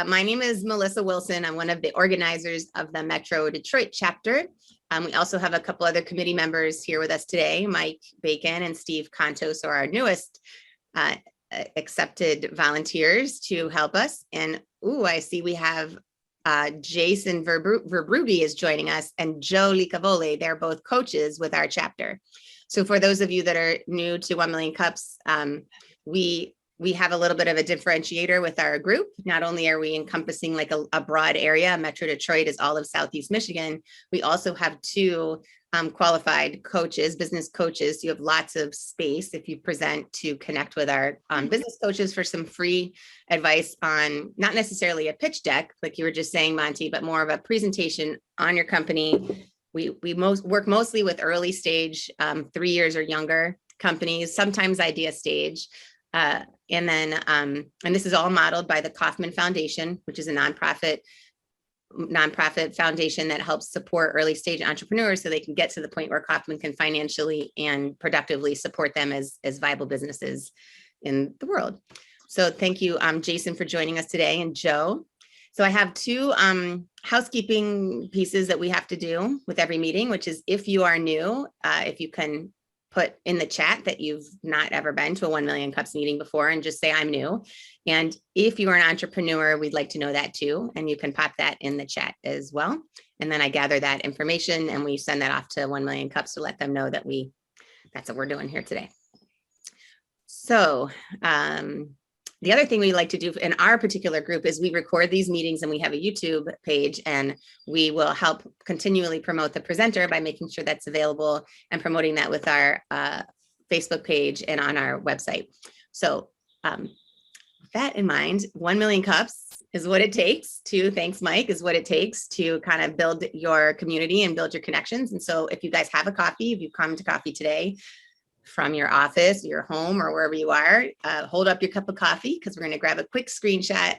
my name is Melissa Wilson. I'm one of the organizers of the Metro Detroit chapter. We also have a couple other committee members here with us today, Mike Bacon and Steve Contos are our newest accepted volunteers to help us. And I see we have Jason Verbrugi is joining us, and Joe Licavoli. They're both coaches with our chapter. So for those of you that are new to 1 Million Cups, we have a little bit of a differentiator with our group. Not only are we encompassing like a broad area, Metro Detroit is all of Southeast Michigan. We also have two qualified coaches, business coaches. You have lots of space if you present to connect with our business coaches for some free advice on not necessarily a pitch deck, like you were just saying, Monty, but more of a presentation on your company. We work mostly with early stage, 3 years or younger companies, sometimes idea stage. And this is all modeled by the Kauffman Foundation, which is a nonprofit foundation that helps support early stage entrepreneurs so they can get to the point where Kauffman can financially and productively support them as viable businesses in the world. So thank you, Jason, for joining us today, and Joe. So I have two housekeeping pieces that we have to do with every meeting, which is if you are new, if you can put in the chat that you've not ever been to a 1 Million Cups meeting before and just say I'm new. And if you are an entrepreneur, we'd like to know that too. And you can pop that in the chat as well. And then I gather that information and we send that off to 1 Million Cups to let them know that that's what we're doing here today. So the other thing we like to do in our particular group is we record these meetings and we have a YouTube page, and we will help continually promote the presenter by making sure that's available and promoting that with our Facebook page and on our website. So with that in mind, 1 Million Cups is what it takes to, thanks Mike, is what it takes to kind of build your community and build your connections. And so if you guys have a coffee, if you come to coffee today, from your office, your home, or wherever you are, hold up your cup of coffee because we're going to grab a quick screenshot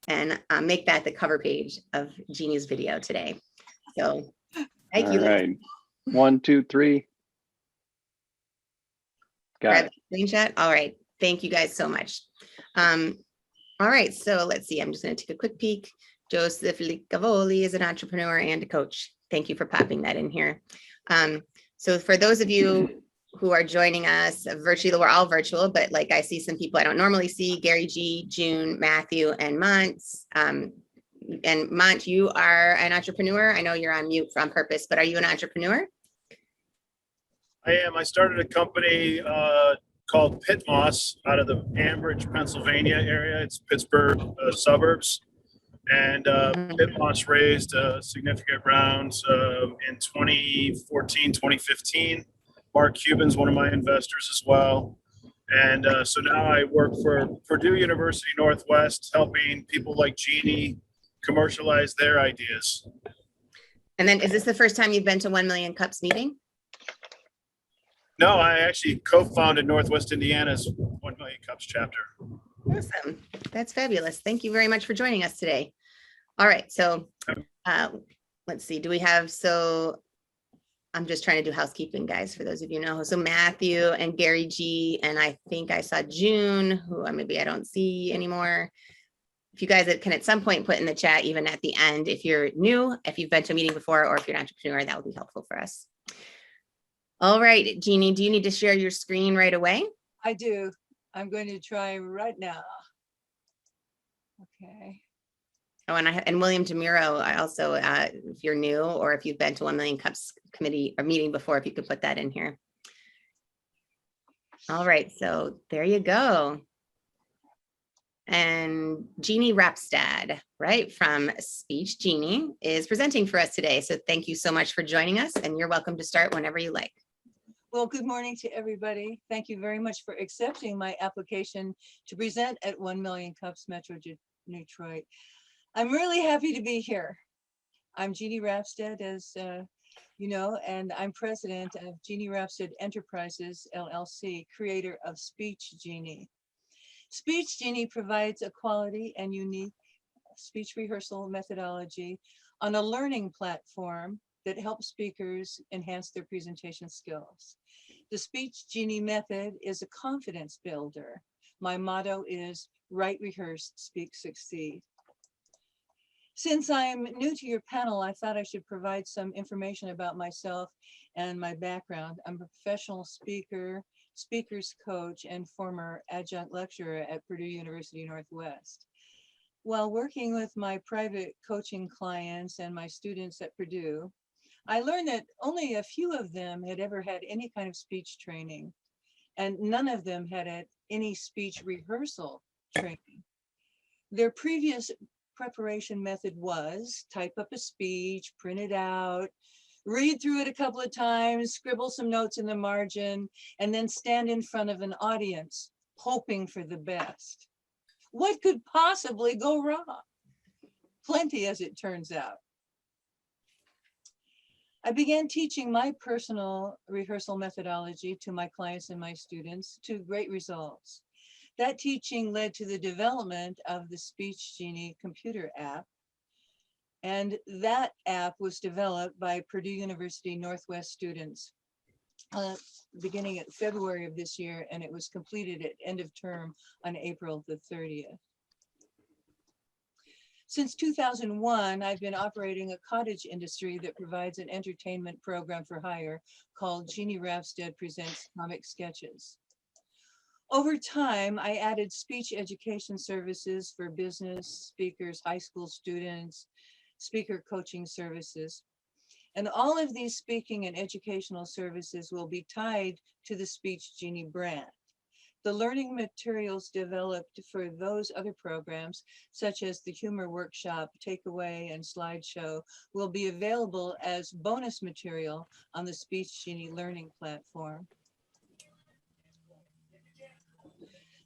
and make that the cover page of Jeannie's video today. So thank you. All right. 1, 2, 3. Got it. Screenshot. All right. Thank you guys so much. All right. So let's see. I'm just going to take a quick peek. Joseph Licavoli is an entrepreneur and a coach. Thank you for popping that in here. So for those of you who are joining us virtually, we're all virtual, but like I see some people I don't normally see, Gary G, June, Matthew, and Mont. And Mont, you are an entrepreneur. I know you're on mute on purpose, but are you an entrepreneur? I am. I started a company called Pit Moss out of the Ambridge, Pennsylvania area. It's Pittsburgh suburbs. And Pit Moss raised a significant round in 2014, 2015. Mark Cuban's one of my investors as well. And so now I work for Purdue University Northwest, helping people like Jeannie commercialize their ideas. And then is this the first time you've been to 1 Million Cups meeting? No, I actually co-founded Northwest Indiana's 1 Million Cups chapter. Awesome. That's fabulous. Thank you very much for joining us today. All right. So let's see. Do we have, I'm just trying to do housekeeping, guys, for those of you who know. So Matthew and Gary G, and I think I saw June, who maybe I don't see anymore. If you guys can at some point put in the chat, even at the end, if you're new, if you've been to a meeting before, or if you're an entrepreneur, that would be helpful for us. All right, Jeannie, do you need to share your screen right away? I do. I'm going to try right now. Okay. Oh, and William DeMuro, I also, if you're new or if you've been to 1 Million Cups committee or meeting before, if you could put that in here. All right, so there you go. And Jeannie Rapstad, right, from SpeechJeannie is presenting for us today. So thank you so much for joining us, and you're welcome to start whenever you like. Well, good morning to everybody. Thank you very much for accepting my application to present at 1 Million Cups Metro Detroit. I'm really happy to be here. I'm Jeannie Rapstad, as you know, and I'm president of Jeannie Rapstad Enterprises, LLC, creator of SpeechJeannie. SpeechJeannie provides a quality and unique speech rehearsal methodology on a learning platform that helps speakers enhance their presentation skills. The SpeechJeannie method is a confidence builder. My motto is write, rehearse, speak, succeed. Since I'm new to your panel, I thought I should provide some information about myself and my background. I'm a professional speaker, speakers coach, and former adjunct lecturer at Purdue University Northwest. While working with my private coaching clients and my students at Purdue, I learned that only a few of them had ever had any kind of speech training, and none of them had had any speech rehearsal training. Their previous preparation method was type up a speech, print it out, read through it a couple of times, scribble some notes in the margin, and then stand in front of an audience, hoping for the best. What could possibly go wrong? Plenty, as it turns out. I began teaching my personal rehearsal methodology to my clients and my students to great results. That teaching led to the development of the SpeechJeannie computer app. And that app was developed by Purdue University Northwest students beginning at February of this year, and it was completed at end of term on April the 30th. Since 2001, I've been operating a cottage industry that provides an entertainment program for hire called Jeannie Rapstad Presents Comic Sketches. Over time, I added speech education services for business speakers, high school students, speaker coaching services. And all of these speaking and educational services will be tied to the SpeechJeannie brand. The learning materials developed for those other programs, such as the humor workshop, takeaway, and slideshow, will be available as bonus material on the SpeechJeannie learning platform.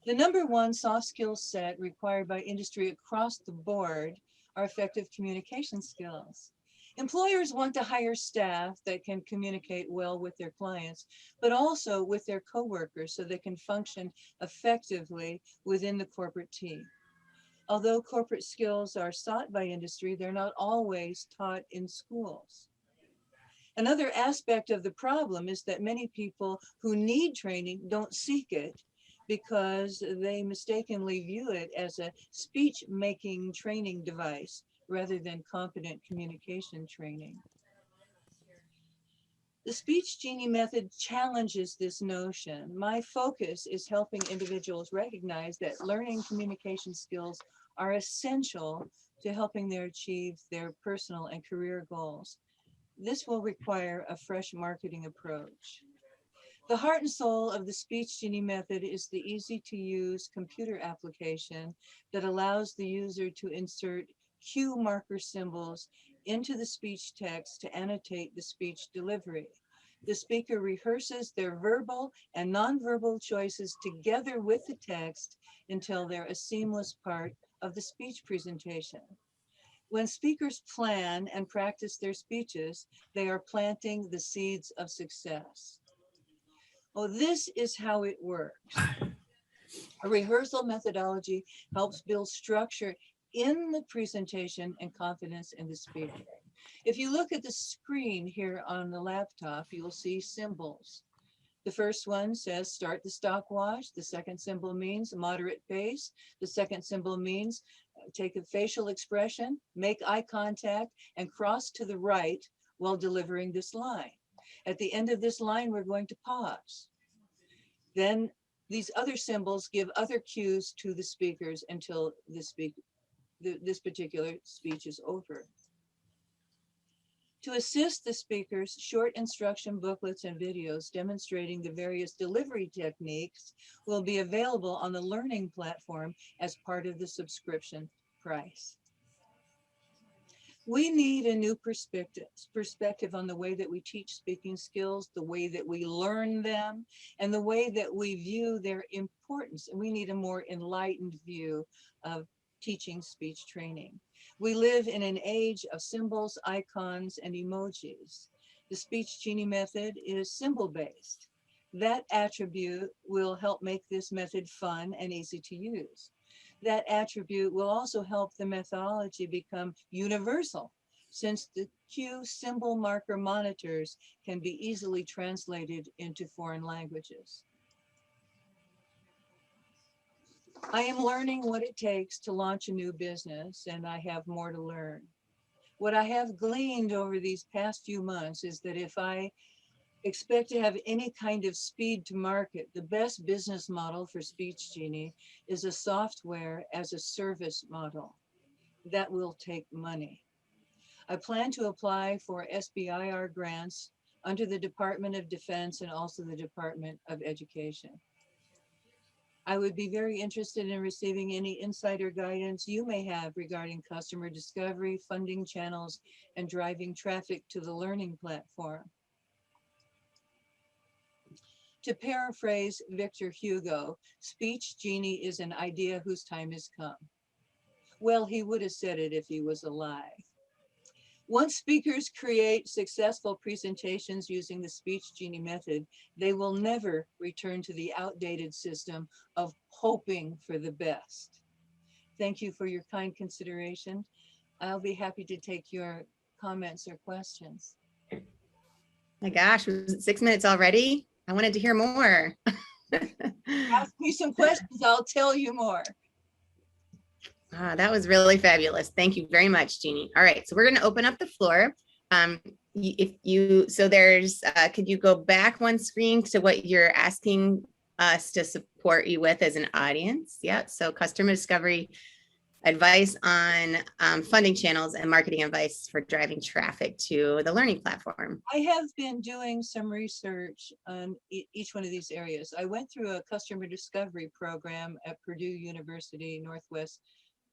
The number one soft skill set required by industry across the board are effective communication skills. Employers want to hire staff that can communicate well with their clients, but also with their coworkers so they can function effectively within the corporate team. Although corporate skills are sought by industry, they're not always taught in schools. Another aspect of the problem is that many people who need training don't seek it because they mistakenly view it as a speech-making training device rather than competent communication training. The SpeechJeannie method challenges this notion. My focus is helping individuals recognize that learning communication skills are essential to helping them achieve their personal and career goals. This will require a fresh marketing approach. The heart and soul of the SpeechJeannie method is the easy-to-use computer application that allows the user to insert cue marker symbols into the speech text to annotate the speech delivery. The speaker rehearses their verbal and nonverbal choices together with the text until they're a seamless part of the speech presentation. When speakers plan and practice their speeches, they are planting the seeds of success. Well, this is how it works. A rehearsal methodology helps build structure in the presentation and confidence in the speaker. If you look at the screen here on the laptop, you'll see symbols. The first one says start the stopwatch. The second symbol means moderate pace. The second symbol means take a facial expression, make eye contact, and cross to the right while delivering this line. At the end of this line, we're going to pause. Then these other symbols give other cues to the speakers until this particular speech is over. To assist the speakers, short instruction booklets and videos demonstrating the various delivery techniques will be available on the learning platform as part of the subscription price. We need a new perspective on the way that we teach speaking skills, the way that we learn them, and the way that we view their importance. And we need a more enlightened view of teaching speech training. We live in an age of symbols, icons, and emojis. The SpeechJeannie method is symbol-based. That attribute will help make this method fun and easy to use. That attribute will also help the methodology become universal, since the cue symbol marker monitors can be easily translated into foreign languages. I am learning what it takes to launch a new business, and I have more to learn. What I have gleaned over these past few months is that if I expect to have any kind of speed to market, the best business model for SpeechJeannie is a software as a service model that will take money. I plan to apply for SBIR grants under the Department of Defense and also the Department of Education. I would be very interested in receiving any insider guidance you may have regarding customer discovery, funding channels, and driving traffic to the learning platform. To paraphrase Victor Hugo, SpeechJeannie is an idea whose time has come. Well, he would have said it if he was alive. Once speakers create successful presentations using the SpeechJeannie method, they will never return to the outdated system of hoping for the best. Thank you for your kind consideration. I'll be happy to take your comments or questions. My gosh, was it 6 minutes already? I wanted to hear more. Ask me some questions, I'll tell you more. That was really fabulous. Thank you very much, Jeannie. All right, so we're going to open up the floor. Could you go back one screen to what you're asking us to support you with as an audience? Yeah, so customer discovery, advice on funding channels, and marketing advice for driving traffic to the learning platform. I have been doing some research on each one of these areas. I went through a customer discovery program at Purdue University Northwest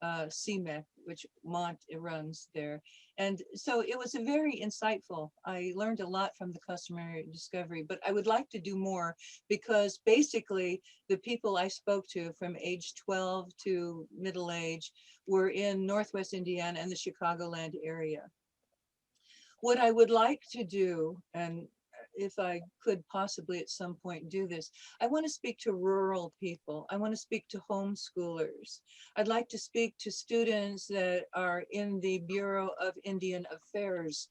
CMEC, which Mont runs there. And so it was a very insightful. I learned a lot from the customer discovery, but I would like to do more because basically the people I spoke to from age 12 to middle age were in Northwest Indiana and the Chicagoland area. What I would like to do, and if I could possibly at some point do this, I want to speak to rural people. I want to speak to homeschoolers. I'd like to speak to students that are in the Bureau of Indian Affairs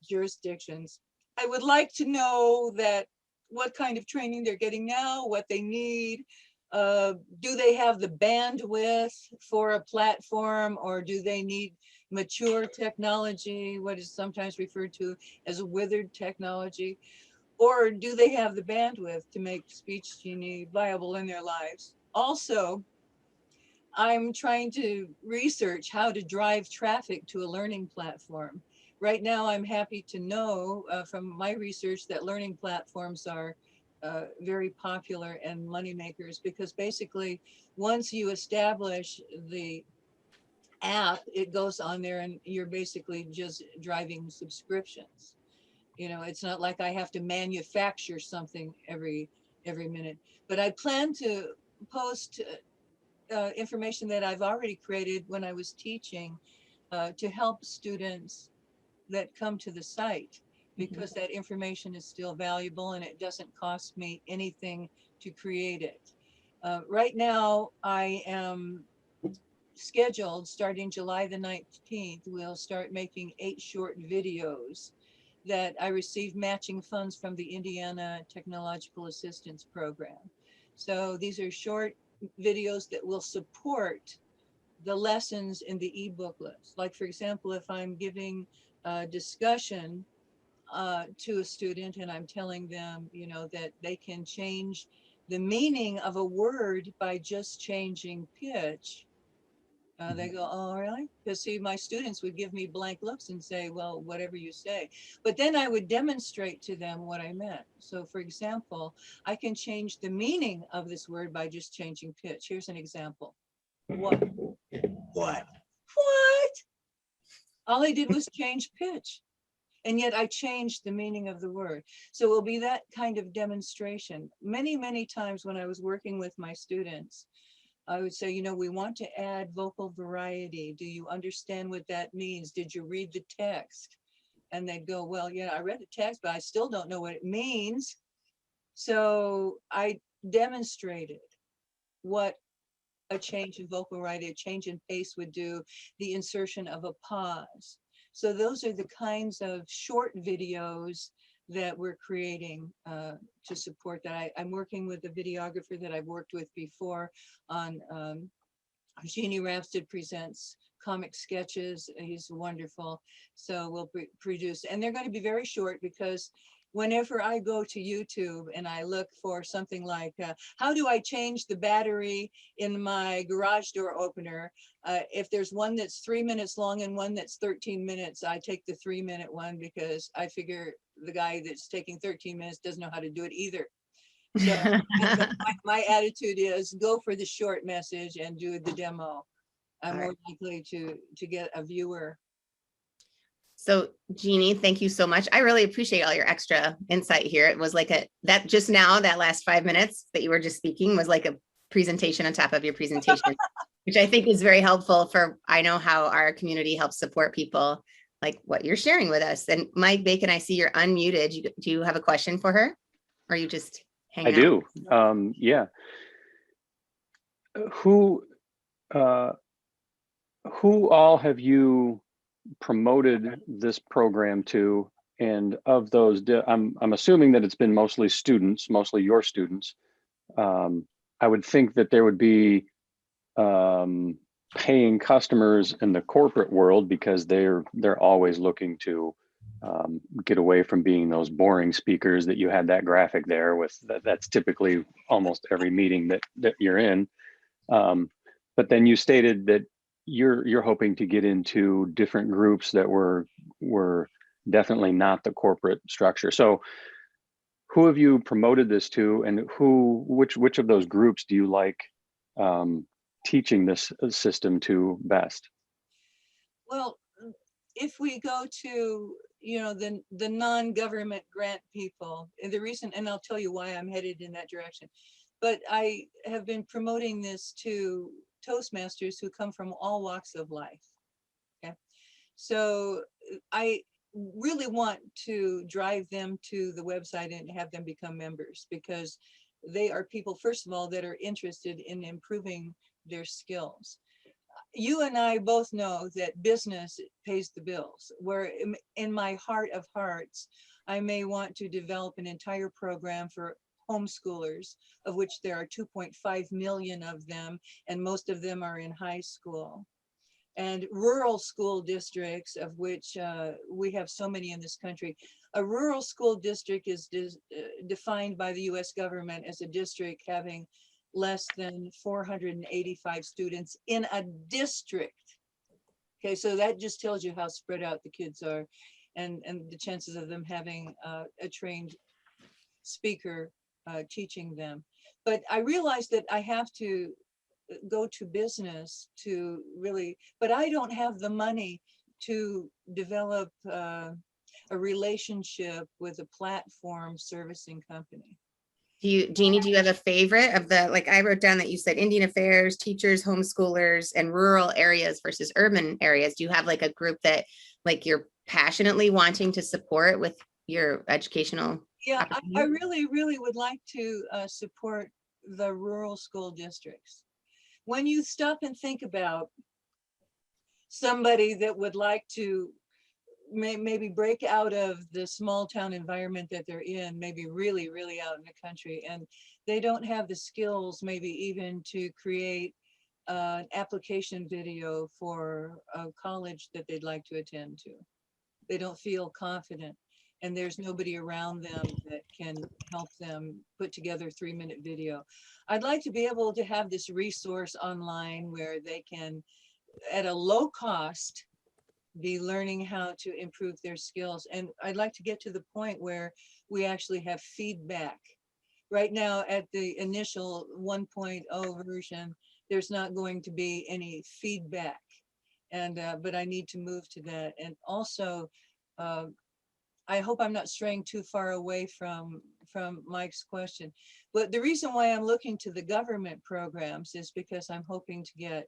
jurisdictions. I would like to know that what kind of training they're getting now, what they need. Do they have the bandwidth for a platform, or do they need mature technology, what is sometimes referred to as withered technology, or do they have the bandwidth to make SpeechJeannie viable in their lives? Also, I'm trying to research how to drive traffic to a learning platform. Right now, I'm happy to know from my research that learning platforms are very popular and moneymakers, because basically once you establish the app, it goes on there and you're basically just driving subscriptions. You know, it's not like I have to manufacture something every minute, but I plan to post information that I've already created when I was teaching to help students that come to the site, because that information is still valuable and it doesn't cost me anything to create it. Right now, I am scheduled starting July the 19th, we'll start making 8 short videos that I received matching funds from the Indiana Technological Assistance Program. So these are short videos that will support the lessons in the e-booklets. Like, for example, if I'm giving a discussion to a student and I'm telling them, you know, that they can change the meaning of a word by just changing pitch, they go, oh, really? Because see, my students would give me blank looks and say, well, whatever you say. But then I would demonstrate to them what I meant. So for example, I can change the meaning of this word by just changing pitch. Here's an example. What? What? What? All I did was change pitch. And yet I changed the meaning of the word. So it will be that kind of demonstration. Many, many times when I was working with my students, I would say, you know, we want to add vocal variety. Do you understand what that means? Did you read the text? And they'd go, well, yeah, I read the text, but I still don't know what it means. So I demonstrated what a change in vocal variety, a change in pace would do, the insertion of a pause. So those are the kinds of short videos that we're creating to support that. I'm working with a videographer that I've worked with before on Jeannie Rapstad Presents comic sketches. He's wonderful. So we'll produce, and they're going to be very short because whenever I go to YouTube and I look for something like, how do I change the battery in my garage door opener? If there's one that's 3 minutes long and one that's 13 minutes, I take the 3-minute one because I figure the guy that's taking 13 minutes doesn't know how to do it either. So my attitude is go for the short message and do the demo. I'm more likely to get a viewer. So Jeannie, thank you so much. I really appreciate all your extra insight here. It was like that just now, that last 5 minutes that you were just speaking was like a presentation on top of your presentation, which I think is very helpful for, I know how our community helps support people like what you're sharing with us. And Mike Bacon, I see you're unmuted. Do you have a question for her? Or are you just hanging I out? do. Yeah. Who all have you promoted this program to? And of those, I'm assuming that it's been mostly students, mostly your students. I would think that there would be paying customers in the corporate world because they're always looking to get away from being those boring speakers that you had that graphic there with. That's typically almost every meeting that you're in. But then you stated that you're hoping to get into different groups that were definitely not the corporate structure. So who have you promoted this to, and which of those groups do you like teaching this system to best? Well, if we go to, the non-government grant people, and the reason, and I'll tell you why I'm headed in that direction, but I have been promoting this to Toastmasters who come from all walks of life. Okay. So I really want to drive them to the website and have them become members, because they are people, first of all, that are interested in improving their skills. You and I both know that business pays the bills, where in my heart of hearts, I may want to develop an entire program for homeschoolers, of which there are 2.5 million of them, and most of them are in high school. And rural school districts, of which we have so many in this country. A rural school district is defined by the US government as a district having less than 485 students in a district. Okay, so that just tells you how spread out the kids are, and the chances of them having a trained speaker teaching them. But I realized that I have to go to business to really, but I don't have the money to develop a relationship with a platform servicing company. Jeannie, do you have a favorite of the, like I wrote down that you said Indian affairs, teachers, homeschoolers, and rural areas versus urban areas. Do you have like a group that like you're passionately wanting to support with your educational? Yeah, I really, really would like to support the rural school districts. When you stop and think about somebody that would like to maybe break out of the small town environment that they're in, maybe really, really out in the country, and they don't have the skills maybe even to create an application video for a college that they'd like to attend to. They don't feel confident, and there's nobody around them that can help them put together a 3-minute video. I'd like to be able to have this resource online where they can, at a low cost, be learning how to improve their skills. And I'd like to get to the point where we actually have feedback. Right now at the initial 1.0 version, there's not going to be any feedback. And but I need to move to that. And also, I hope I'm not straying too far away from Mike's question, but the reason why I'm looking to the government programs is because I'm hoping to get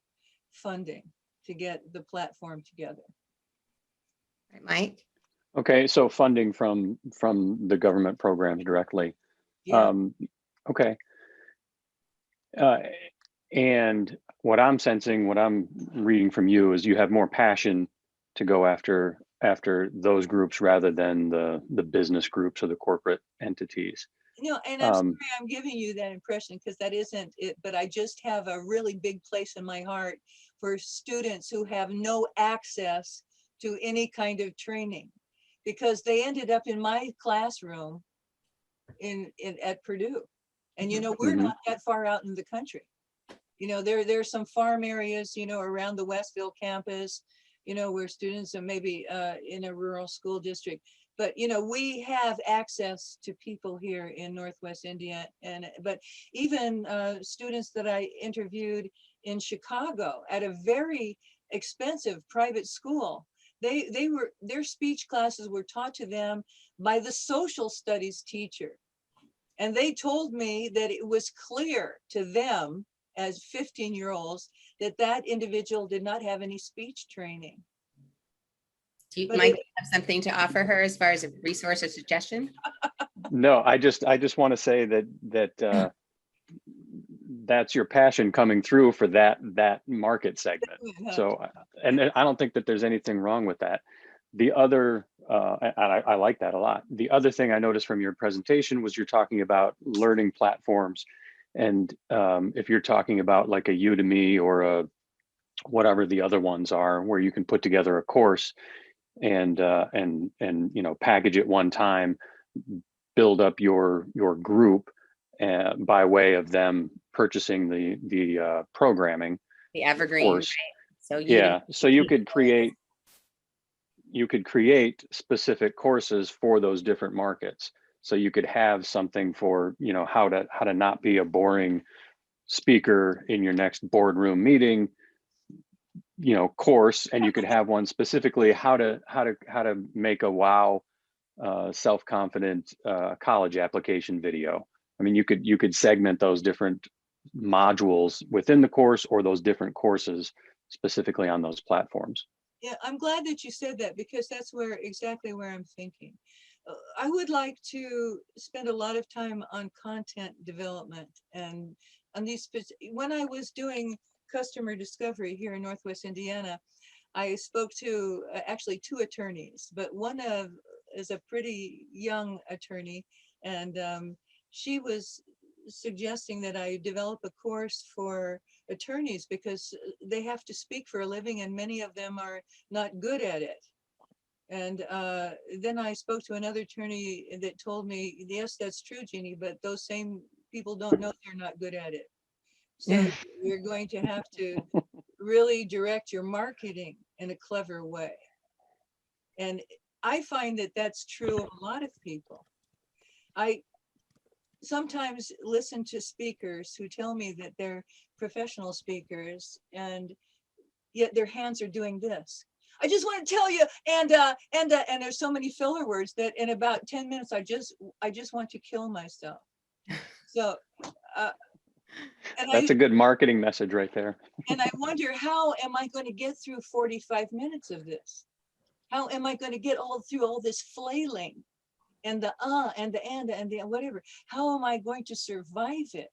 funding to get the platform together. Right, Mike? Okay, so funding from the government programs directly. Yeah. Okay. And what I'm sensing, what I'm reading from you is you have more passion to go after those groups rather than the business groups or the corporate entities. And I'm sorry I'm giving you that impression, because that isn't it, but I just have a really big place in my heart for students who have no access to any kind of training, because they ended up in my classroom at Purdue. And, you know, we're Mhm. not that far out in the country. You know, there's some farm areas, you know, around the Westville campus, you know, where students are maybe in a rural school district. But, you know, we have access to people here in Northwest India. But even students that I interviewed in Chicago at a very expensive private school, their speech classes were taught to them by the social studies teacher. And they told me that it was clear to them as 15-year-olds that that individual did not have any speech training. Do you, But Mike, have something to offer her as far as a resource or suggestion? No, I just want to say that that's your passion coming through for that market segment. So, and I don't think that there's anything wrong with that. The other, and I like that a lot. The other thing I noticed from your presentation was you're talking about learning platforms. And if you're talking about like a Udemy or a whatever the other ones are, where you can put together a course and you know, package it one time, build up your group by way of them purchasing the programming The evergreen, course. right? So Yeah, so you could create specific courses for those different markets. So you could have something for, you know, how to not be a boring speaker in your next boardroom meeting, you know, course, and you could have one specifically how to make a wow self-confident college application video. I mean, you could segment those different modules within the course or those different courses specifically on those platforms. yeah, I'm glad that you said that, because that's exactly where I'm thinking. I would like to spend a lot of time on content development and on these. When I was doing customer discovery here in Northwest Indiana, I spoke to actually 2 attorneys, but one is a pretty young attorney, and she was suggesting that I develop a course for attorneys, because they have to speak for a living and many of them are not good at it. And then I spoke to another attorney that told me, yes, that's true, Jeannie, but those same people don't know they're not good at it. So you're going to have to really direct your marketing in a clever way. And I find that that's true of a lot of people. I sometimes listen to speakers who tell me that they're professional speakers, and yet their hands are doing this. I just want to tell you, and there's so many filler words that in about 10 minutes, I just want to kill myself. So, That's a good marketing message right there. And I wonder, how am I going to get through 45 minutes of this? How am I going to get through all this flailing and the and the whatever? How am I going to survive it?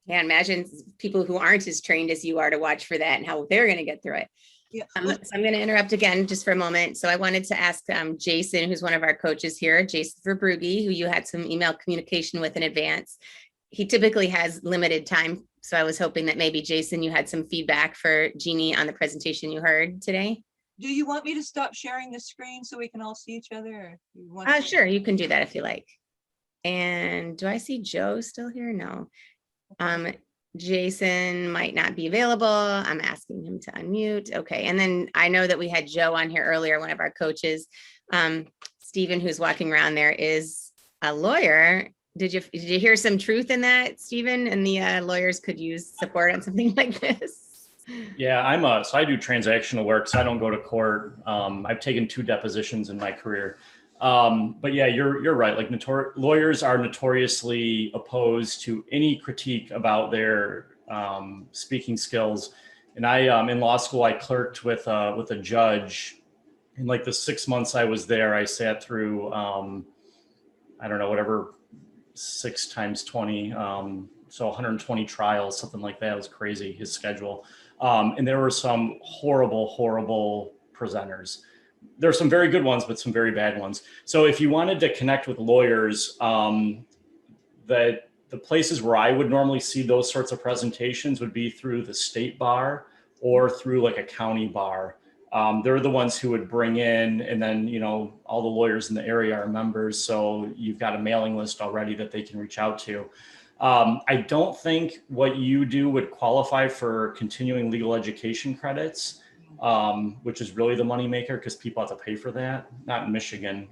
Yeah, imagine people who aren't as trained as you are to watch for that and how they're going to get through it. Yeah. So I'm going to interrupt again just for a moment. So I wanted to ask Jason, who's one of our coaches here, Jason Verbrugge, who you had some email communication with in advance. He typically has limited time. So I was hoping that maybe, Jason, you had some feedback for Jeannie on the presentation you heard today. Do you want me to stop sharing the screen so we can all see each other? Or you want Sure, you can do that if you like. And do I see Joe still here? No. Jason might not be available. I'm asking him to unmute. Okay. And then I know that we had Joe on here earlier, one of our coaches. Stephen, who's walking around there, is a lawyer. Did you hear some truth in that, Stephen? And the lawyers could use support on something like this? Yeah, so I do transactional work, so I don't go to court. I've taken 2 depositions in my career. But yeah, you're right. Like lawyers are notoriously opposed to any critique about their speaking skills. And in law school, I clerked with a judge. In like the 6 months I was there, I sat through I don't know, whatever 6 times 20, so 120 trials, something like that. It was crazy, his schedule. And there were some horrible presenters. There are some very good ones, but some very bad ones. So if you wanted to connect with lawyers, the places where I would normally see those sorts of presentations would be through the state bar or through like a county bar. They're the ones who would bring in, and then, you know, all the lawyers in the area are members. So you've got a mailing list already that they can reach out to. I don't think what you do would qualify for continuing legal education credits, which is really the moneymaker because people have to pay for that. Not in Michigan.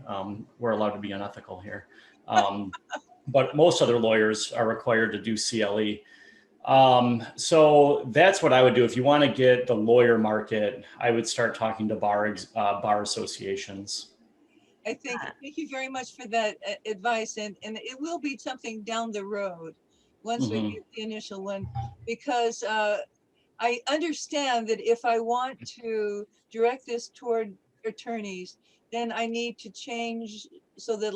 We're allowed to be unethical here. But most other lawyers are required to do CLE. So that's what I would do. If you want to get the lawyer market, I would start talking to bar associations. I think, thank you very much for that advice. And it will be something down the road once we get the initial one, because I understand that if I want to direct this toward attorneys, then I need to change so that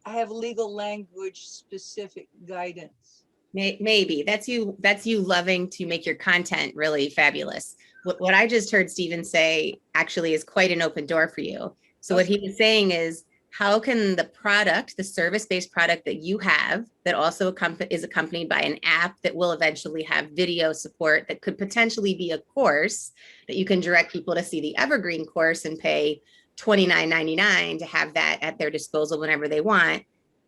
I have legal language specific guidance. Maybe that's you loving to make your content really fabulous. What I just heard Stephen say actually is quite an open door for you. So what he was saying is, how can the product, the service-based product that you have, that also is accompanied by an app that will eventually have video support, that could potentially be a course that you can direct people to see the evergreen course and pay $29.99 to have that at their disposal whenever they want.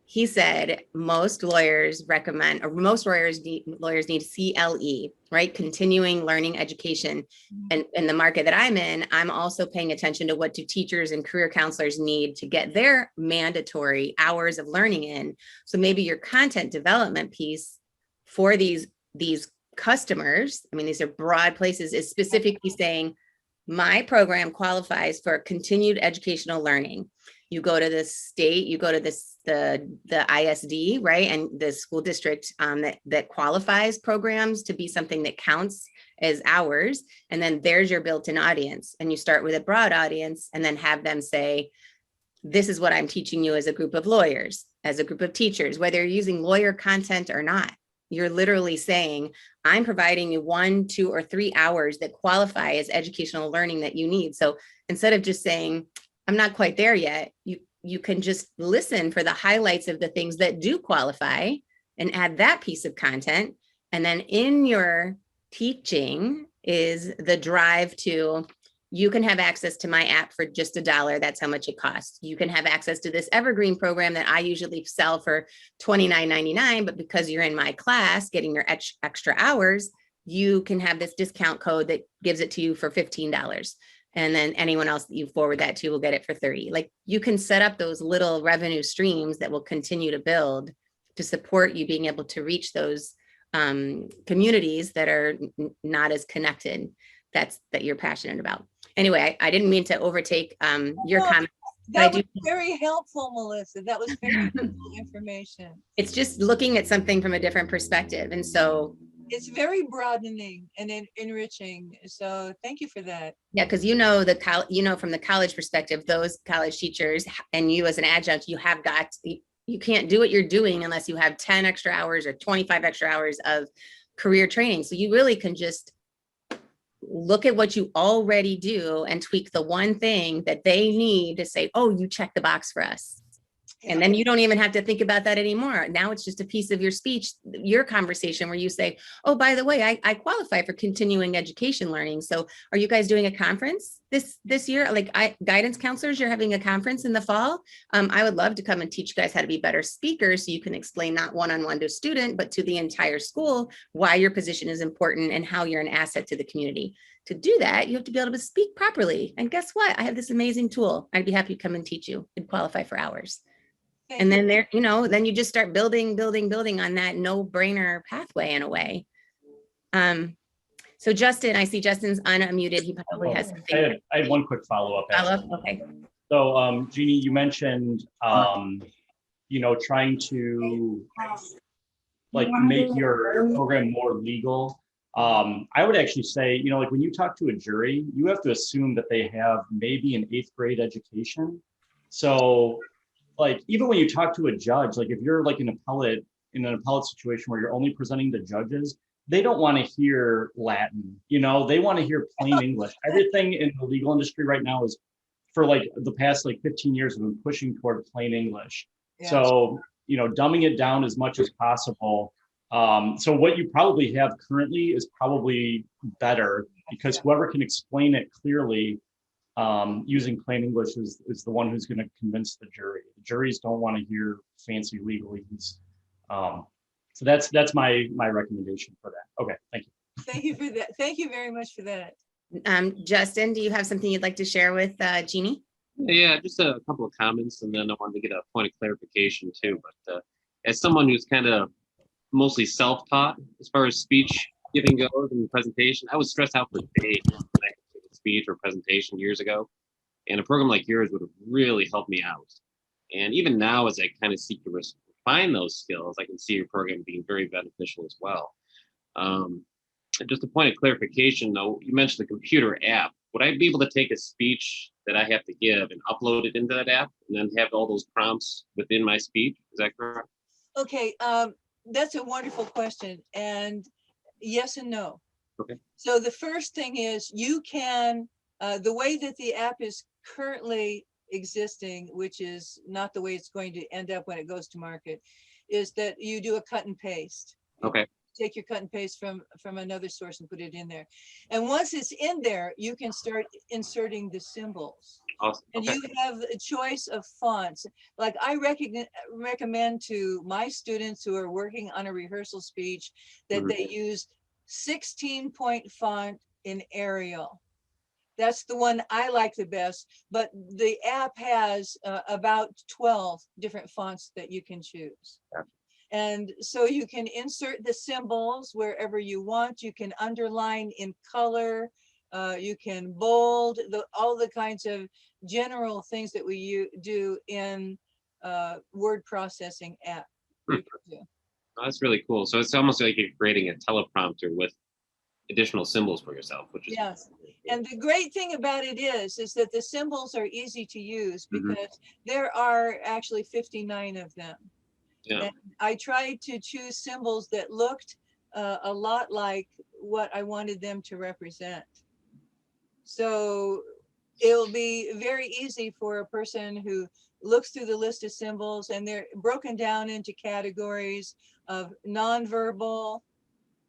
He said most lawyers recommend, or most lawyers need CLE, right? Continuing learning education. And in the market that I'm in, I'm also paying attention to what do teachers and career counselors need to get their mandatory hours of learning in. So maybe your content development piece for these customers, I mean, these are broad places, is specifically saying, my program qualifies for continued educational learning. You go to the state, you go to the ISD, right? And the school district that qualifies programs to be something that counts as hours. And then there's your built-in audience. And you start with a broad audience and then have them say, this is what I'm teaching you as a group of lawyers, as a group of teachers, whether you're using lawyer content or not. You're literally saying, I'm providing you 1, 2, or 3 hours that qualify as educational learning that you need. So instead of just saying, I'm not quite there yet, you can just listen for the highlights of the things that do qualify and add that piece of content. And then in your teaching is the drive to, you can have access to my app for just $1. That's how much it costs. You can have access to this evergreen program that I usually sell for $29.99, but because you're in my class getting your extra hours, you can have this discount code that gives it to you for $15. And then anyone else that you forward that to will get it for $30. Like, you can set up those little revenue streams that will continue to build to support you being able to reach those communities that are not as connected, that you're passionate about. Anyway, I didn't mean to overtake your comment. That was very helpful, Melissa. That was very helpful information. It's just looking at something from a different perspective. And so it's very broadening and enriching. So thank you for that. Yeah, because from the college perspective, those college teachers and you as an adjunct, you can't do what you're doing unless you have 10 extra hours or 25 extra hours of career training. So you really can just look at what you already do and tweak the one thing that they need to say, oh, you check the box for us. And then you don't even have to think about that anymore. Now it's just a piece of your speech, your conversation, where you say, oh, by the way, I qualify for continuing education learning. So are you guys doing a conference this year? Like, guidance counselors, you're having a conference in the fall. I would love to come and teach you guys how to be better speakers, so you can explain not one-on-one to a student, but to the entire school, why your position is important and how you're an asset to the community. To do that, you have to be able to speak properly. And guess what? I have this amazing tool. I'd be happy to come and teach you and qualify for hours. And then then you just start building on that no-brainer pathway in a way. So Justin, I see Justin's unmuted. He probably has something. I had one quick follow-up. Okay. So Jeannie, you mentioned, trying to make your program more legal. I would actually say, like when you talk to a jury, you have to assume that they have maybe an 8th grade education. So like, even when you talk to a judge, like if you're like in an appellate situation where you're only presenting the judges, they don't want to hear Latin, they want to hear plain English. Everything in the legal industry right now is, for like the past 15 years, have been pushing toward plain English. Yeah. So, dumbing it down as much as possible. So what you probably have currently is probably better, because whoever can explain it clearly using plain English is the one who's going to convince the jury. The juries don't want to hear fancy legalese. So that's my recommendation for that. Okay, thank you. Thank you for that. Thank you very much for that. Justin, do you have something you'd like to share with Jeannie? Yeah, just a couple of comments, and then I wanted to get a point of clarification too. But as someone who's kind of mostly self-taught as far as speech giving goes and presentation, I was stressed out for days when I gave a speech or presentation years ago, and a program like yours would have really helped me out. And even now, as I kind of seek to refine those skills, I can see your program being very beneficial as well. Just a point of clarification, though, you mentioned the computer app. Would I be able to take a speech that I have to give and upload it into that app and then have all those prompts within my speech? Is that correct? Okay, that's a wonderful question. And yes and no. Okay. So the first thing is you can, the way that the app is currently existing, which is not the way it's going to end up when it goes to market, is that you do a cut and paste. Okay. Take your cut and paste from another source and put it in there. And once it's in there, you can start inserting the symbols. Awesome. And Okay. you have a choice of fonts. Like I recommend to my students who are working on a rehearsal speech that Mhm. they use 16-point font in Arial. That's the one I like the best, but the app has about 12 different fonts that you can choose. Yeah. And so you can insert the symbols wherever you want. You can underline in color. You can bold, all the kinds of general things that we do in word processing app. You can do. Oh, that's really cool. So it's almost like you're creating a teleprompter with additional symbols for yourself, which is Yes. And the great thing about it is that the symbols are easy to use because there are actually 59 of them. yeah. And I tried to choose symbols that looked a lot like what I wanted them to represent. So it'll be very easy for a person who looks through the list of symbols, and they're broken down into categories of nonverbal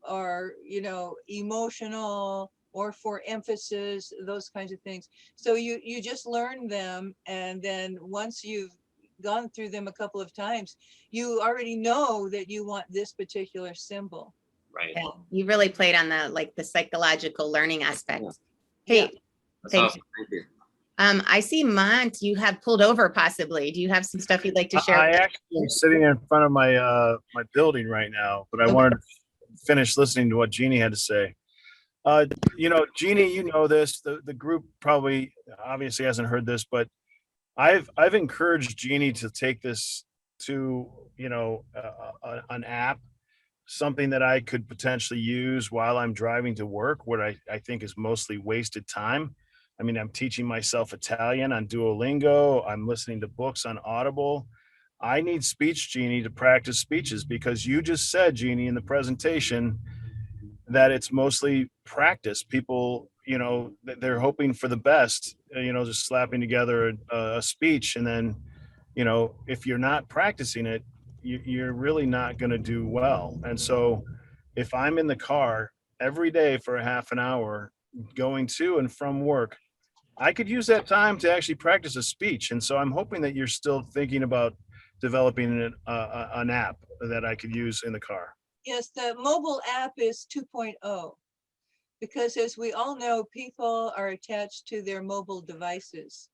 or, you know, emotional or for emphasis, those kinds of things. So you just learn them, and then once you've gone through them a couple of times, you already know that you want this particular symbol. Right. Yeah, you really played on the psychological learning aspect. Yeah. Hey, Yeah. That's thank awesome. Thank you. I see Mont, you have pulled over possibly. Do you have some stuff you'd like to share? I actually am sitting in front of my my building right now, but I wanted to finish listening to what Jeannie had to say. You know, Jeannie, you know this. The group probably obviously hasn't heard this, but I've encouraged Jeannie to take this to, you know, an app, something that I could potentially use while I'm driving to work, what I think is mostly wasted time. I mean, I'm teaching myself Italian on Duolingo. I'm listening to books on Audible. I need SpeechJeannie to practice speeches because you just said, Jeannie, in the presentation that it's mostly practice. People, you know, they're hoping for the best, you know, just slapping together a speech. And then, you know, if you're not practicing it, you're really not going to do well. And so if I'm in the car every day for a half an hour going to and from work, I could use that time to actually practice a speech. And so I'm hoping that you're still thinking about developing an app that I could use in the car. Yes, the mobile app is 2.0 because, as we all know, people are attached to their mobile devices,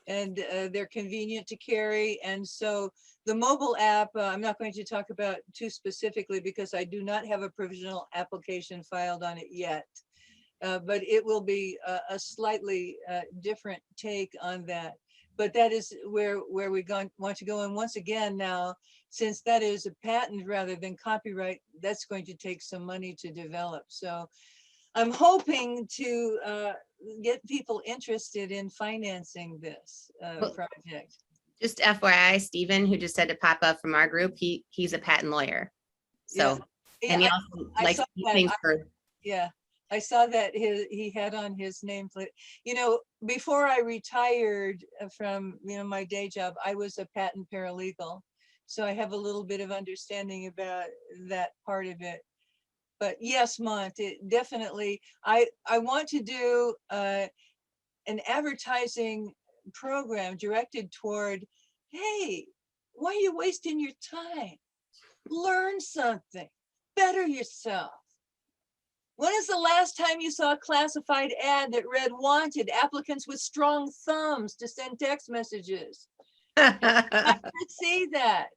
and they're convenient to carry. And so the mobile app, I'm not going to talk about too specifically because I do not have a provisional application filed on it yet. But it will be a slightly different take on that. But that is where we want to go. And once again, now, since that is a patent rather than copyright, that's going to take some money to develop. So I'm hoping to get people interested in financing this project. Just FYI, Stephen, who just said to pop up from our group, he's a patent lawyer. So, Yeah, and he I- also I likes saw things that. for, Yeah, I saw that he had on his nameplate. You know, before I retired from, you know, my day job, I was a patent paralegal. So I have a little bit of understanding about that part of it. But yes, Mont, it definitely, I want to do an advertising program directed toward, hey, why are you wasting your time? Learn something, better yourself. When is the last time you saw a classified ad that read wanted applicants with strong thumbs to send text messages? I didn't see that.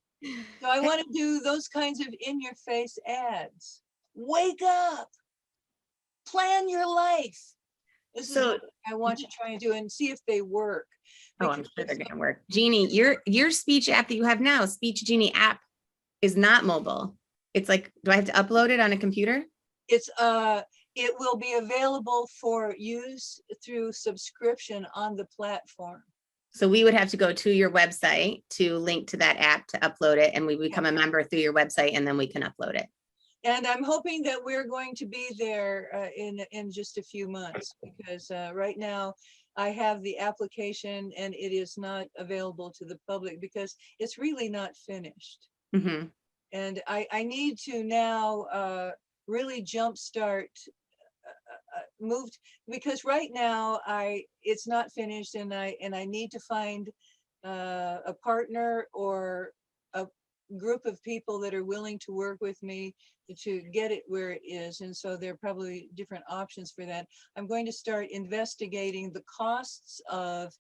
So I want to do those kinds of in-your-face ads. Wake up, plan your life. This is what I want to try and do and see if they work. Oh, I'm sure they're gonna work. Jeannie, your speech app that you have now, SpeechJeannie app, is not mobile. It's like, do I have to upload it on a computer? It's it will be available for use through subscription on the platform. So we would have to go to your website to link to that app to upload it, and we become a member through your website, and then we can upload it. And I'm hoping that we're going to be there in just a few months, because right now I have the application and it is not available to the public because it's really not finished. Mm-hmm. And I need to now really jumpstart moved, because right now it's not finished, and I need to find a partner or a group of people that are willing to work with me to get it where it is. And so there are probably different options for that. I'm going to start investigating the costs of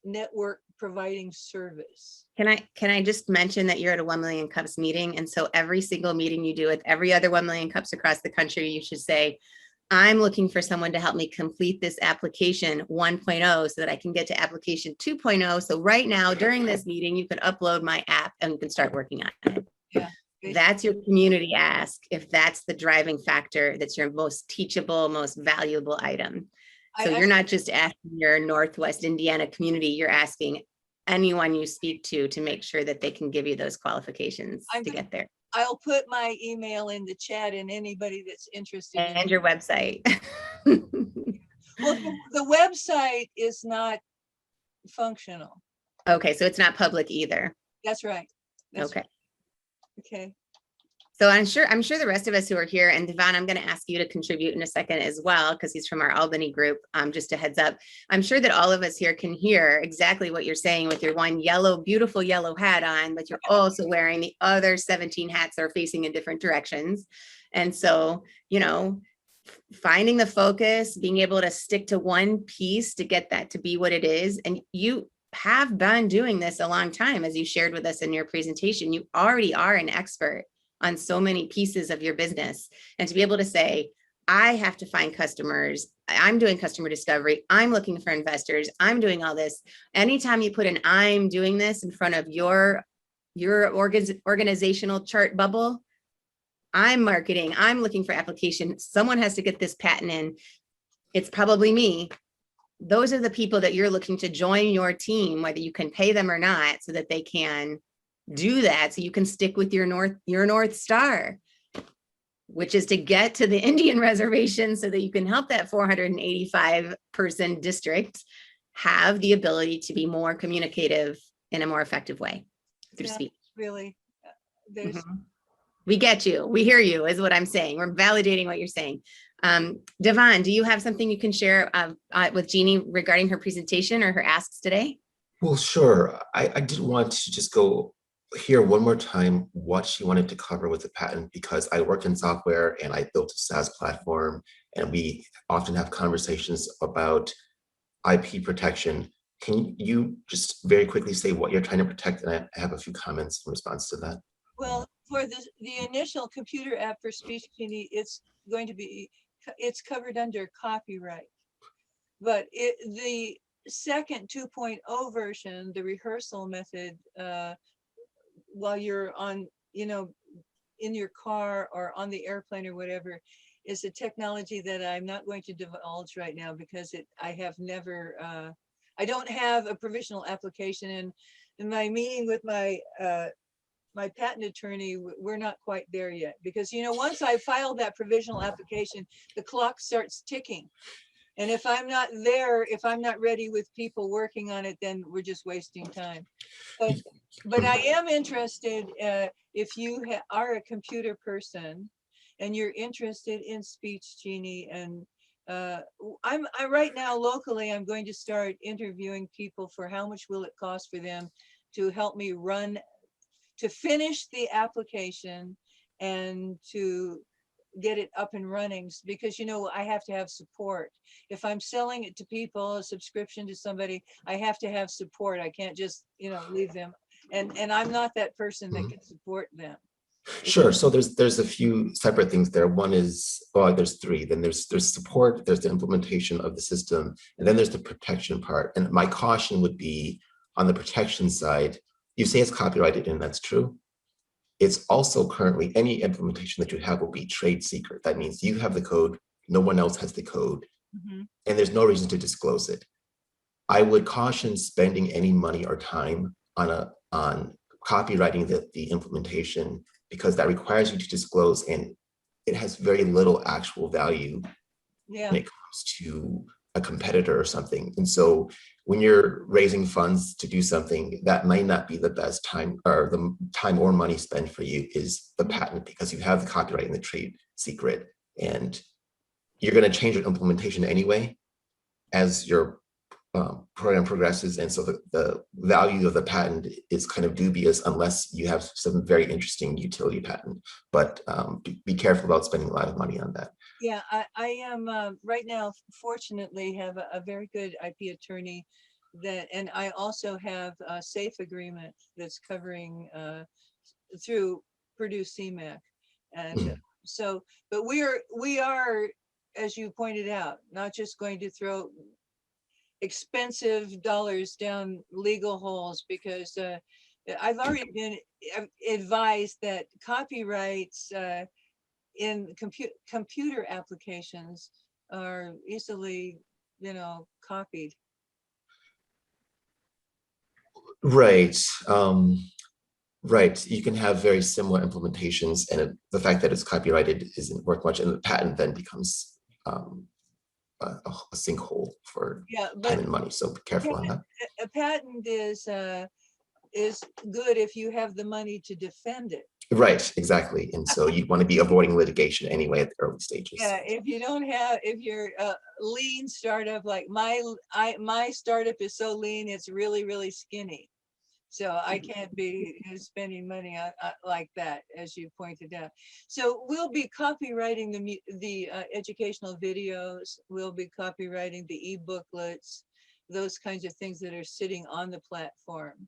network providing service. Can I just mention that you're at a 1 Million Cups meeting, and so every single meeting you do with every other 1 Million Cups across the country, you should say, I'm looking for someone to help me complete this application 1.0 so that I can get to application 2.0. So right now during this meeting, you can upload my app and you can start working on it. Yeah. That's your community ask. If that's the driving factor, that's your most teachable, most valuable item. So you're not just asking your Northwest Indiana community, you're asking anyone you speak to make sure that they can give you those qualifications to get there. I'll put my email in the chat, and anybody that's interested. And your website. Well, the website is not functional. Okay, so it's not public either. That's right. That's okay. Right. Okay. So I'm sure the rest of us who are here, and Devon, I'm going to ask you to contribute in a second as well, because he's from our Albany group. Just a heads up. I'm sure that all of us here can hear exactly what you're saying with your one beautiful yellow hat on, but you're also wearing the other 17 hats that are facing in different directions. And so, finding the focus, being able to stick to one piece to get that to be what it is. And you have been doing this a long time, as you shared with us in your presentation. You already are an expert on so many pieces of your business. And to be able to say, I have to find customers, I'm doing customer discovery, I'm looking for investors, I'm doing all this. Anytime you put an I'm doing this in front of your organizational chart bubble, I'm marketing, I'm looking for application, someone has to get this patent in, it's probably me. Those are the people that you're looking to join your team, whether you can pay them or not, so that they can do that, so you can stick with your North Star, which is to get to the Indian reservation so that you can help that 485 person district have the ability to be more communicative in a more effective way through speech. Really, we get you, we hear you is what I'm saying. We're validating what you're saying. Devon, do you have something you can share with Jeannie regarding her presentation or her asks today? Well, sure. I did want to just go hear one more time what she wanted to cover with the patent, because I work in software and I built a SaaS platform, and we often have conversations about IP protection. Can you just very quickly say what you're trying to protect? And I have a few comments in response to that. Well, for the initial computer app for SpeechJeannie, it's covered under copyright. But the second 2.0 version, the rehearsal method, while you're on, in your car or on the airplane or whatever, is a technology that I'm not going to divulge right now, because I don't have a provisional application. And in my meeting with my my patent attorney, we're not quite there yet, because once I file that provisional application, the clock starts ticking. And if I'm not there, if I'm not ready with people working on it, then we're just wasting time. But But I am interested, if you are a computer person and you're interested in SpeechJeannie, and I right now locally, I'm going to start interviewing people for how much will it cost for them to help me to finish the application and to get it up and running, because I have to have support. If I'm selling it to people, a subscription to somebody, I have to have support. I can't just leave them, and I'm not that person that can support them. Sure. So there's a few separate things there. One is, well, there's three. Then there's support, there's the implementation of the system, and then there's the protection part. And my caution would be on the protection side, you say it's copyrighted, and that's true. It's also currently, any implementation that you have will be trade secret. That means you have the code, no one else has the code, and there's no reason to disclose it. I would caution spending any money or time on copywriting the implementation, because that requires you to disclose, and it has very little actual value when it comes to a competitor or something. And so when you're raising funds to do something, that might not be the best time, or the time or money spent for you is the patent, because you have the copyright and the trade secret, and you're going to change your implementation anyway as your program progresses. And so the value of the patent is kind of dubious unless you have some very interesting utility patent. But be careful about spending a lot of money on that. Yeah, I am right now, fortunately, have a very good IP attorney and I also have a safe agreement that's covering through Purdue CMAC. And so, but we are, as you pointed out, not just going to throw expensive dollars down legal holes, because I've already been advised that copyrights in computer applications are easily, copied. Right. Right. You can have very similar implementations, and the fact that it's copyrighted isn't worth much, and the patent then becomes a sinkhole for time and money. So be careful on that. A patent is good if you have the money to defend it. Right, exactly. And so you want to be avoiding litigation anyway at the early stages. Yeah, if you're a lean startup, like my startup is so lean, it's really, really skinny. So I can't be spending money like that, as you pointed out. So we'll be copywriting the educational videos. We'll be copywriting the e-booklets, those kinds of things that are sitting on the platform.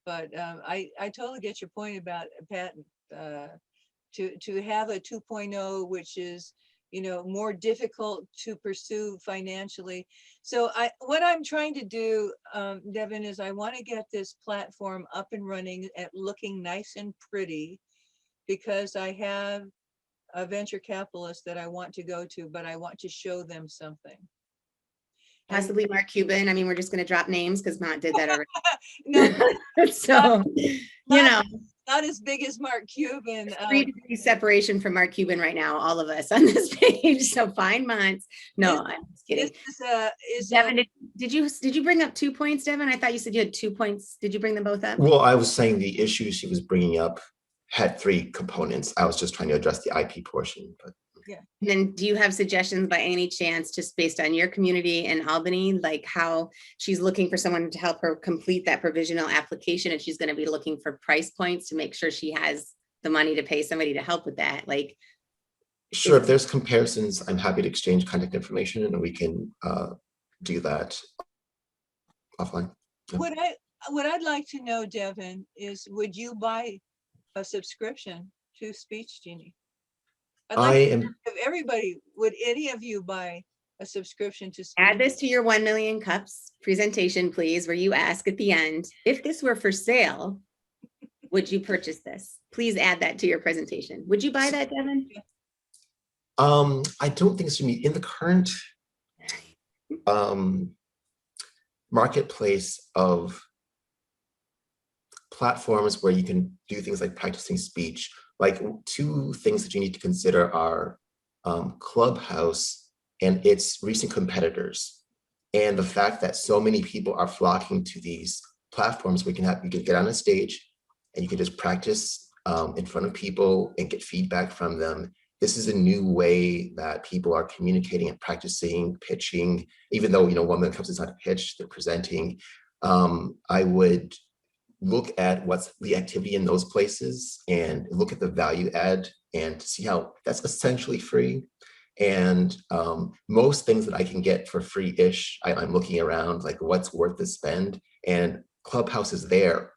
But I totally get your point about a patent. To have a 2.0, which is more difficult to pursue financially. So what I'm trying to do, Devin, is I want to get this platform up and running at looking nice and pretty, because I have a venture capitalist that I want to go to, but I want to show them something. Possibly Mark Cuban. I mean, we're just going to drop names because Matt did that already. No, so, not as big as Mark Cuban. 3 degrees separation from Mark Cuban right now, all of us on this page. So fine months. No, I'm just kidding. Devin, did you bring up 2 points, Devin? I thought you said you had 2 points. Did you bring them both up? Well, I was saying the issue she was bringing up had 3 components. I was just trying to address the IP portion, but. Yeah. And then do you have suggestions by any chance, just based on your community in Albany, like how she's looking for someone to help her complete that provisional application, and she's going to be looking for price points to make sure she has the money to pay somebody to help with that? Like, sure, if there's comparisons, I'm happy to exchange contact information, and we can do that offline. Yeah. What I'd like to know, Devin, is would you buy a subscription to SpeechJeannie? If everybody, would any of you buy a subscription to add this to your 1 million cups presentation, please, where you ask at the end, if this were for sale, would you purchase this? Please add that to your presentation. Would you buy that, Devin? I don't think it's going to be in the current marketplace of platforms where you can do things like practicing speech. Like 2 things that you need to consider are Clubhouse and its recent competitors, and the fact that so many people are flocking to these platforms where you can get on a stage and you can just practice in front of people and get feedback from them. This is a new way that people are communicating and practicing pitching, even though, 1 Million Cups is not a pitch, they're presenting. I would look at what's the activity in those places and look at the value add and see how that's essentially free. And most things that I can get for free-ish, I'm looking around like what's worth the spend, and Clubhouse is there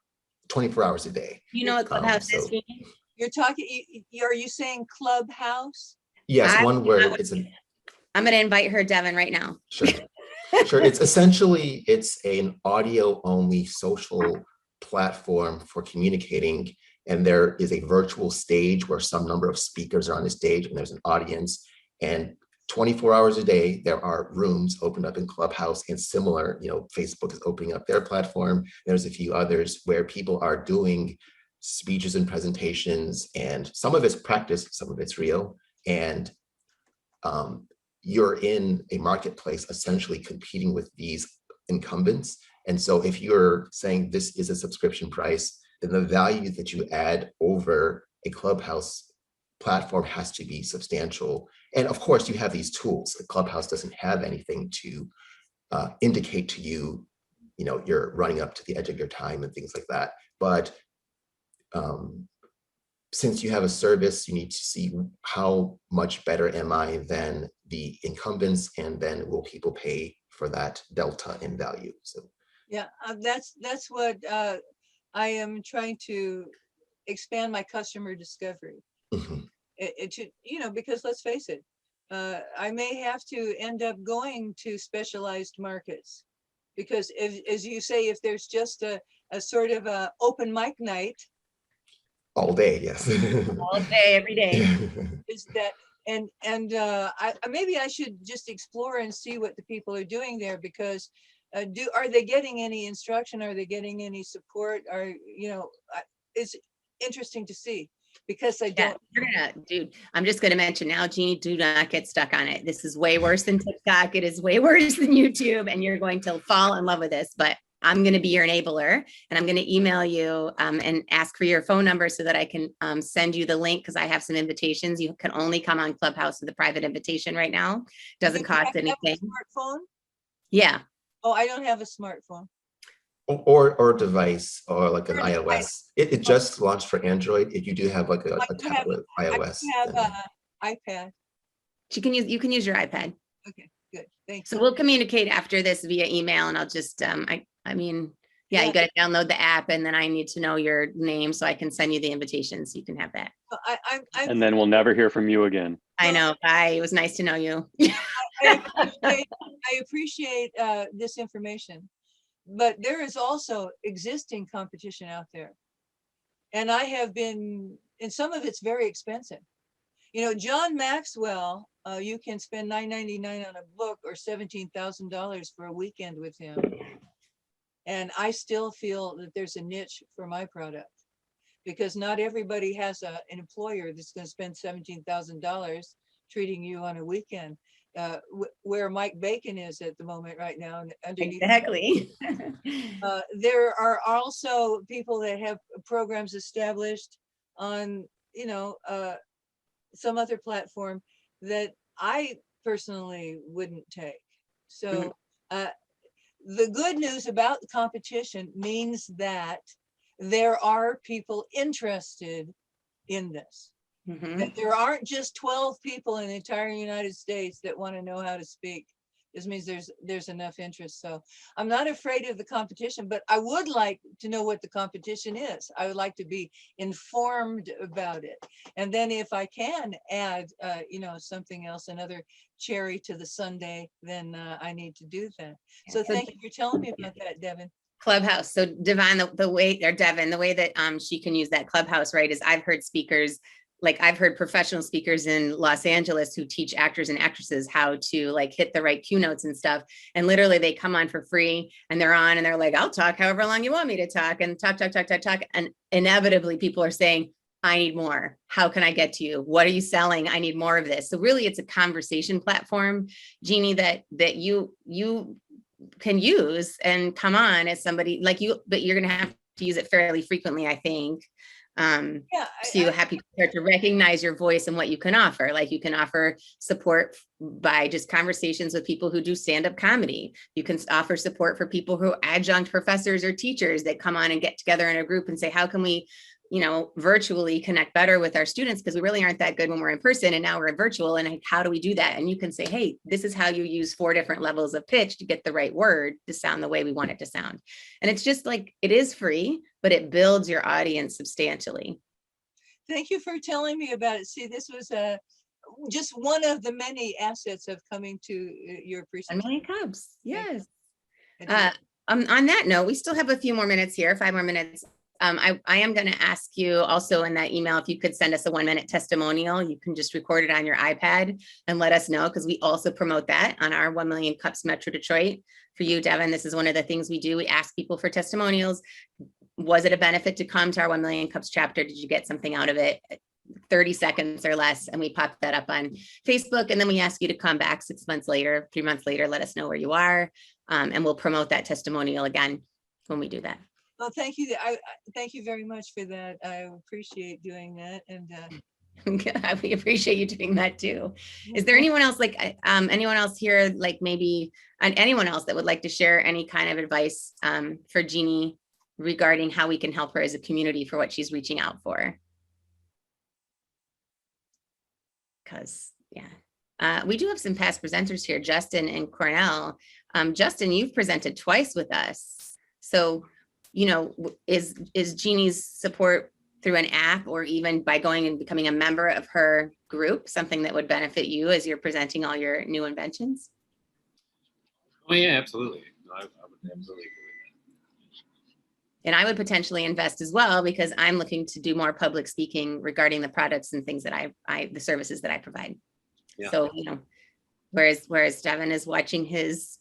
24 hours a day. You know what Clubhouse is? So- Jeannie? You're talking, are you saying Clubhouse? Yes, I- one where it's a, I'm going to invite her, Devin, right now. sure. Sure, it's essentially, it's an audio-only social platform for communicating, and there is a virtual stage where some number of speakers are on the stage and there's an audience, and 24 hours a day, there are rooms opened up in Clubhouse, and similar, Facebook is opening up their platform. There's a few others where people are doing speeches and presentations, and some of it's practice, some of it's real, and you're in a marketplace essentially competing with these incumbents. And so if you're saying this is a subscription price, then the value that you add over a Clubhouse platform has to be substantial. And of course, you have these tools. The Clubhouse doesn't have anything to indicate to you, you're running up to the edge of your time and things like that. But since you have a service, you need to see how much better am I than the incumbents, and then will people pay for that delta in value? So Yeah, that's what I am trying to expand my customer discovery. mhm. Because let's face it, I may have to end up going to specialized markets, because as you say, if there's just a sort of a open mic night, All day, yes. All day, every day. is that, and maybe I should just explore and see what the people are doing there, because are they getting any instruction? Are they getting any support? It's interesting to see, because I Yeah, don't. dude, I'm just going to mention now, Jeannie, do not get stuck on it. This is way worse than TikTok. It is way worse than YouTube, and you're going to fall in love with this, but I'm going to be your enabler, and I'm going to email you and ask for your phone number so that I can send you the link, because I have some invitations. You can only come on Clubhouse with a private invitation right now. Doesn't Do you cost have a anything. smartphone? Yeah. Oh, I don't have a smartphone. Or device, or like an Or iOS. It just launched for Android. If you do have like a I do have- tablet iOS. I have then- an iPad. You can use your iPad. Okay, good. Thank So you. we'll communicate after this via email, and I'll just, Yeah. you got to download the app, and then I need to know your name so I can send you the invitation so you can have that. And then we'll never hear from you again. I know. Bye. It was nice to know you. I appreciate this information, but there is also existing competition out there. And I have been, and some of it's very expensive. John Maxwell, you can spend $9.99 on a book, or $17,000 for a weekend with him. And I still feel that there's a niche for my product, because not everybody has an employer that's going to spend $17,000 treating you on a weekend, where Mike Bacon is at the moment right now. Underneath. Exactly. There are also people that have programs established on, some other platform that I personally wouldn't take. So the good news about the competition means that there are people interested in this. Mhm. That there aren't just 12 people in the entire United States that want to know how to speak. This means there's enough interest. So I'm not afraid of the competition, but I would like to know what the competition is. I would like to be informed about it. And then if I can add, something else, another cherry to the sundae, then I need to do that. So thank you for telling me about that, Devin. Clubhouse. So Devin, the way that she can use that Clubhouse, right, is I've heard speakers, like I've heard professional speakers in Los Angeles who teach actors and actresses how to like hit the right cue notes and stuff. And literally they come on for free, and they're on and they're like, I'll talk however long you want me to talk, and talk. And inevitably people are saying, I need more. How can I get to you? What are you selling? I need more of this. So really it's a conversation platform, Jeannie, that you can use and come on as somebody like you, but you're going to have to use it fairly frequently, I think. Yeah, So have people start to recognize your voice and what you can offer. Like you can offer support by just conversations with people who do stand-up comedy. You can offer support for people who are adjunct professors or teachers that come on and get together in a group and say, how can we, you know, virtually connect better with our students, because we really aren't that good when we're in person and now we're virtual, and how do we do that? And you can say, hey, this is how you use 4 different levels of pitch to get the right word to sound the way we want it to sound. And it's just like, it is free, but it builds your audience substantially. Thank you for telling me about it. See, this was just one of the many assets of coming to your 1 presentation. million Cubs, yes. I On that note, we still have a few more minutes here, 5 more minutes. I am going to ask you also in that email, if you could send us a 1-minute testimonial. You can just record it on your iPad and let us know, because we also promote that on our 1 Million Cups Metro Detroit. For you, Devin, this is one of the things we do. We ask people for testimonials. Was it a benefit to come to our 1 Million Cups chapter? Did you get something out of it? 30 seconds or less. And we pop that up on Facebook. And then we ask you to come back 6 months later, 3 months later, let us know where you are. And we'll promote that testimonial again when we do that. Well, thank you. Thank you very much for that. I appreciate doing that. And we appreciate you doing that too. Is there anyone else, like anyone else here, like maybe anyone else that would like to share any kind of advice for Jeannie regarding how we can help her as a community for what she's reaching out for? Because we do have some past presenters here, Justin and Cornell. Justin, you've presented twice with us. So, you know, is Jeannie's support through an app or even by going and becoming a member of her group something that would benefit you as you're presenting all your new inventions? Oh yeah, absolutely. No, I would absolutely agree with that. And I would potentially invest as well, because I'm looking to do more public speaking regarding the products and things that the services that I provide. Yeah. So, you know, whereas Devin is watching his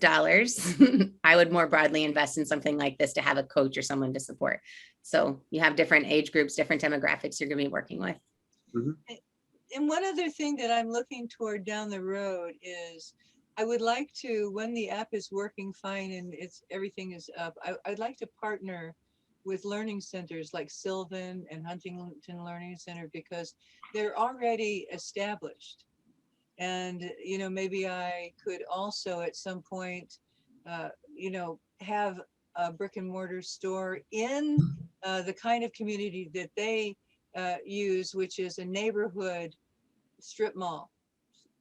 dollars, I would more broadly invest in something like this to have a coach or someone to support. So you have different age groups, different demographics you're going to be working with. Mhm. And one other thing that I'm looking toward down the road is I would like to, when the app is working fine and everything is up, I'd like to partner with learning centers like Sylvan and Huntington Learning Center, because they're already established. And, you know, maybe I could also at some point, you know, have a brick and mortar store in the kind of community that they use, which is a neighborhood strip mall.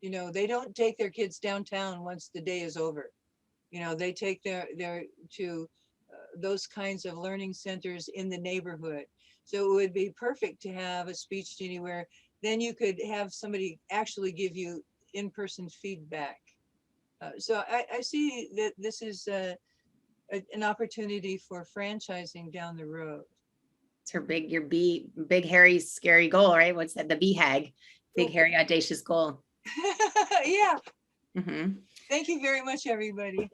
You know, they don't take their kids downtown once the day is over. You know, they take their to those kinds of learning centers in the neighborhood. So it would be perfect to have a SpeechJeannie where then you could have somebody actually give you in-person feedback. So I see that this is an opportunity for franchising down the road. It's her big, hairy, scary goal, right? What's that? The BHAG, big, hairy, audacious goal. Yeah. Mm-hmm. Thank you very much, everybody.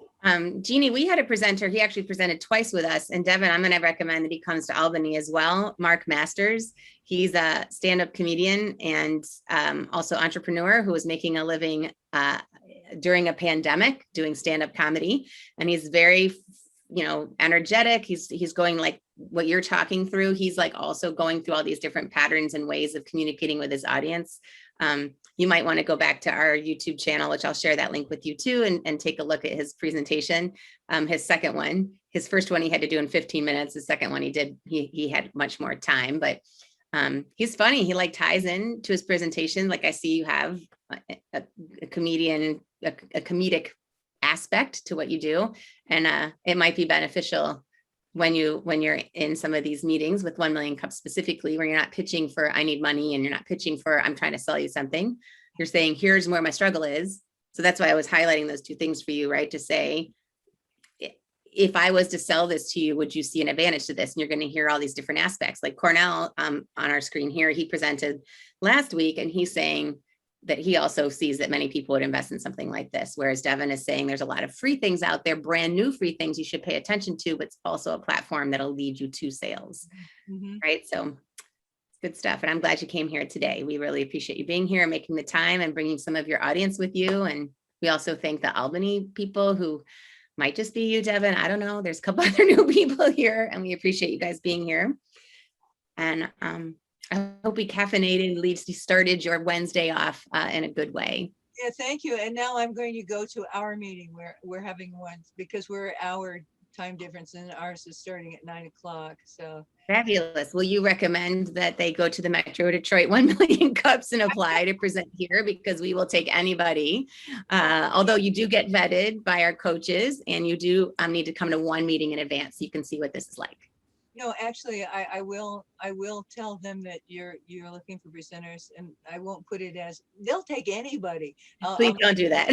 Jeannie, we had a presenter. He actually presented twice with us. And Devin, I'm going to recommend that he comes to Albany as well. Mark Masters. He's a stand-up comedian and also entrepreneur who was making a living during a pandemic doing stand-up comedy. And he's very, you know, energetic. He's going like what you're talking through. He's like also going through all these different patterns and ways of communicating with his audience. You might want to go back to our YouTube channel, which I'll share that link with you too, and take a look at his presentation. His second one, his first one he had to do in 15 minutes. The second one he had much more time, but he's funny. He like ties in to his presentation. Like I see you have a comedic aspect to what you do. And it might be beneficial when you're in some of these meetings with 1 Million Cups specifically, where you're not pitching for I need money and you're not pitching for I'm trying to sell you something. You're saying here's where my struggle is. So that's why I was highlighting those two things for you, right? To say, if I was to sell this to you, would you see an advantage to this? And you're going to hear all these different aspects. Like Cornell on our screen here, he presented last week and he's saying that he also sees that many people would invest in something like this. Whereas Devin is saying there's a lot of free things out there, brand new free things you should pay attention to, but it's also a platform that'll lead you to sales, right? So good stuff. And I'm glad you came here today. We really appreciate you being here and making the time and bringing some of your audience with you. And we also thank the Albany people who Might just be you, Devin. I don't know. There's a couple other new people here, and we appreciate you guys being here. And I hope we caffeinated, at least you started your Wednesday off in a good way. Yeah, thank you. And now I'm going to go to our meeting where we're having one because we're our time difference and ours is starting at 9 o'clock. So Fabulous. Will you recommend that they go to the Metro Detroit 1 million cups and apply to present here? Because we will take anybody. Although you do get vetted by our coaches and you do need to come to one meeting in advance so you can see what this is like. no, actually, I will tell them that you're looking for presenters, and I won't put it as they'll take anybody. Please don't do that.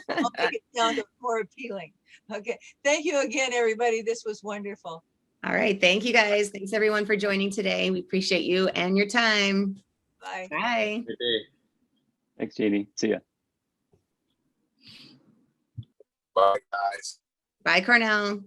I'll make it sound more appealing. Okay, thank you again, everybody. This was wonderful. All right. Thank you, guys. Thanks, everyone, for joining today. We appreciate you and your time. Bye. Bye. Good day. Thanks, Jeannie. See ya. Bye, guys. Bye, Cornell.